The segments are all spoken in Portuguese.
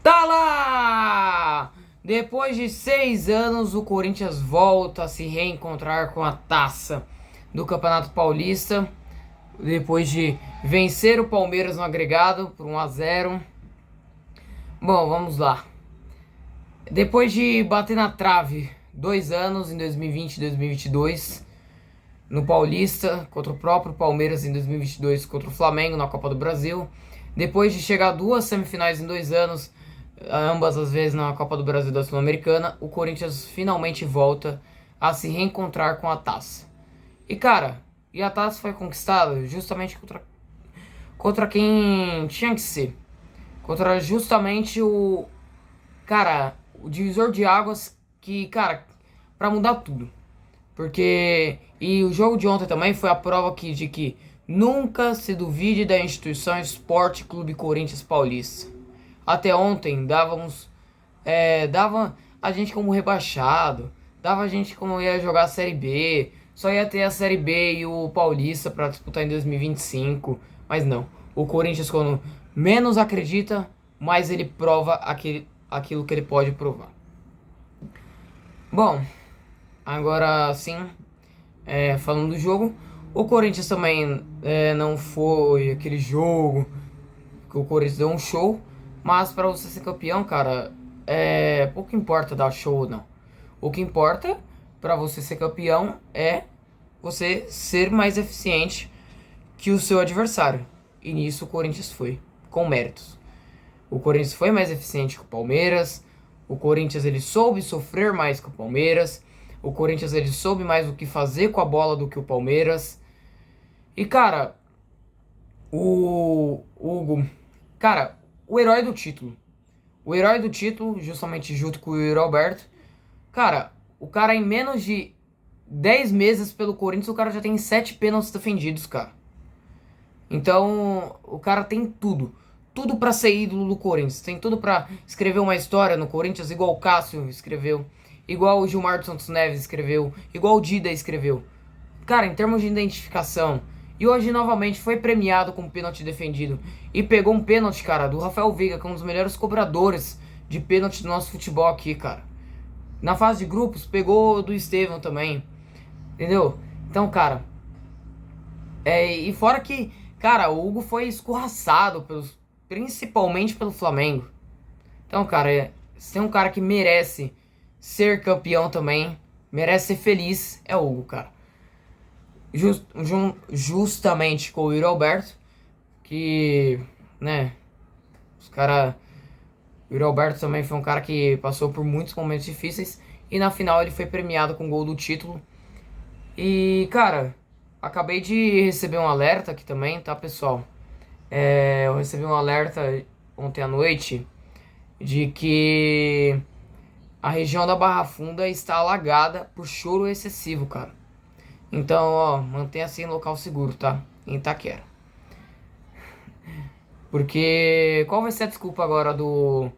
Tá lá! Depois de 6 anos, o Corinthians volta a se reencontrar com a taça do Campeonato Paulista. Depois de vencer o Palmeiras no agregado por 1-0. Bom, vamos lá. Depois de bater na trave 2 anos, em 2020 e 2022, no Paulista, contra o próprio Palmeiras em 2022, contra o Flamengo na Copa do Brasil. Depois de chegar a 2 semifinais em 2 anos, ambas as vezes na Copa do Brasil e da Sul-Americana, o Corinthians finalmente volta a se reencontrar com a taça. E cara, a taça foi conquistada justamente contra quem tinha que ser. Contra justamente o divisor de águas que, cara, pra mudar tudo. Porque, e o jogo de ontem também foi a prova de que nunca se duvide da instituição Esporte Clube Corinthians Paulista. Até ontem dava a gente como rebaixado, dava a gente como ia jogar a Série B, só ia ter a Série B e o Paulista para disputar em 2025, mas não. O Corinthians, quando menos acredita, mais ele prova aquilo que ele pode provar. Bom, agora sim, falando do jogo, o Corinthians também não foi aquele jogo que o Corinthians deu um show, mas para você ser campeão, cara, pouco importa dar show ou não. O que importa para você ser campeão é você ser mais eficiente que o seu adversário. E nisso o Corinthians foi, com méritos. O Corinthians foi mais eficiente que o Palmeiras. O Corinthians ele soube sofrer mais que o Palmeiras. O Corinthians ele soube mais o que fazer com a bola do que o Palmeiras. E cara, o Hugo, cara, o herói do título. O herói do título, justamente junto com o Yuri Alberto. Cara, o cara em menos de 10 meses pelo Corinthians, o cara já tem 7 pênaltis defendidos, cara. Então, o cara tem tudo. Tudo pra ser ídolo do Corinthians. Tem tudo pra escrever uma história no Corinthians, igual o Cássio escreveu. Igual o Gilmar dos Santos Neves escreveu. Igual o Dida escreveu. Cara, em termos de identificação. E hoje, novamente, foi premiado com um pênalti defendido. E pegou um pênalti, cara, do Rafael Veiga, que é um dos melhores cobradores de pênalti do nosso futebol aqui, cara. Na fase de grupos, pegou do Estevão também. Entendeu? Então, cara. E fora que, cara, o Hugo foi escorraçado, principalmente pelo Flamengo. Então, cara, se tem um cara que merece ser campeão também, merece ser feliz, é o Hugo, cara. Justamente com o Yuri Alberto, que, né, os caras... O Yuri Alberto também foi um cara que passou por muitos momentos difíceis, e na final ele foi premiado com o gol do título. E, cara, acabei de receber um alerta aqui também, tá, pessoal? Eu recebi um alerta ontem à noite de que a região da Barra Funda está alagada por choro excessivo, cara. Então, ó, mantenha-se em local seguro, tá? Em Itaquera. Porque qual vai ser a desculpa agora do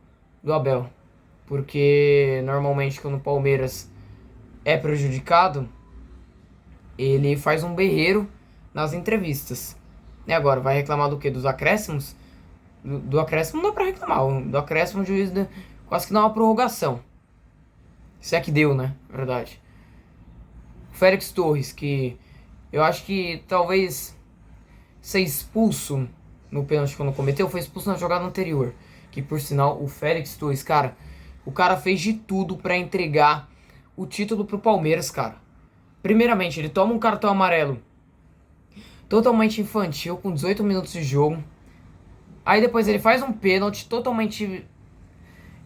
Abel? Porque normalmente quando o Palmeiras é prejudicado, ele faz um berreiro nas entrevistas. E agora, vai reclamar do quê? Dos acréscimos? Do acréscimo não dá pra reclamar. Do acréscimo o juiz quase que dá uma prorrogação. Se é que deu, né? Verdade. Félix Torres, que eu acho que talvez ser expulso no pênalti quando cometeu, foi expulso na jogada anterior. Que por sinal, o Félix Torres, cara, o cara fez de tudo pra entregar o título pro Palmeiras, cara. Primeiramente, ele toma um cartão amarelo totalmente infantil, com 18 minutos de jogo. Aí depois ele faz um pênalti totalmente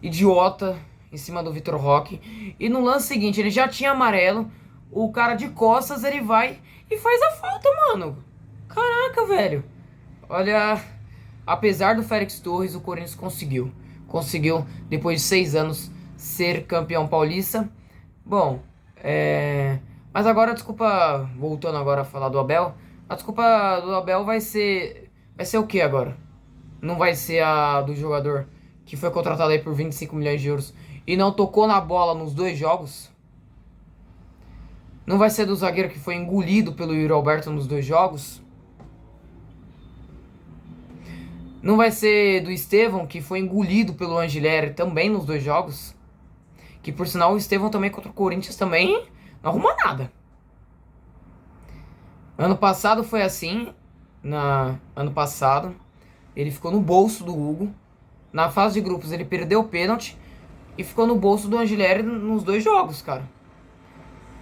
idiota em cima do Vitor Roque. E no lance seguinte, ele já tinha amarelo. O cara de costas, ele vai e faz a falta, mano. Caraca, velho. Olha, apesar do Félix Torres, o Corinthians conseguiu. Conseguiu, depois de 6 anos, ser campeão paulista. Bom, mas agora, desculpa, voltando agora a falar do Abel. A desculpa do Abel vai ser o que agora? Não vai ser a do jogador que foi contratado aí por 25 milhões de euros e não tocou na bola nos 2 jogos? Não vai ser do zagueiro que foi engolido pelo Yuri Alberto nos 2 jogos? Não vai ser do Estevão, que foi engolido pelo Angileri também nos dois jogos. Que por sinal o Estevão também contra o Corinthians também não arruma nada. Ano passado foi assim. Ano passado, ele ficou no bolso do Hugo. Na fase de grupos ele perdeu o pênalti e ficou no bolso do Angileri nos dois jogos, cara.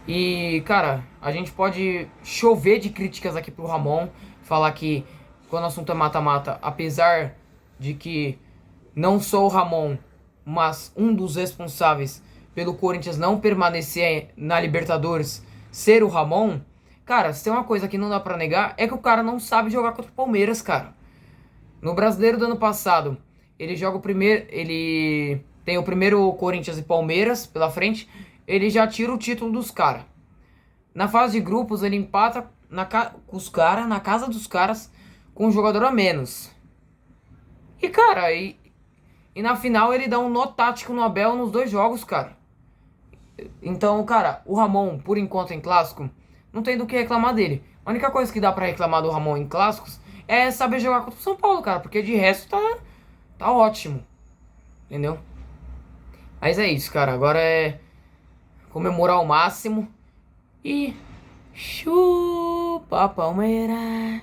E, cara, a gente pode chover de críticas aqui pro Ramon, falar que quando o assunto é mata-mata, apesar de que não sou o Ramon, mas um dos responsáveis pelo Corinthians não permanecer na Libertadores ser o Ramon, cara, se tem uma coisa que não dá pra negar é que o cara não sabe jogar contra o Palmeiras, cara. No Brasileiro do ano passado, ele joga o primeiro, ele tem o primeiro Corinthians e Palmeiras pela frente, ele já tira o título dos caras. Na fase de grupos, ele empata com os caras, na casa dos caras, com um jogador a menos. E, cara, e na final ele dá um nó tático no Abel nos dois jogos, cara. Então, cara, o Ramon, por enquanto em clássico, não tem do que reclamar dele. A única coisa que dá pra reclamar do Ramon em clássicos é saber jogar contra o São Paulo, cara. Porque de resto tá ótimo. Entendeu? Mas é isso, cara. Agora é comemorar ao máximo. E chupa Palmeira.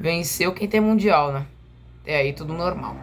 Venceu quem tem mundial, né? É aí tudo normal.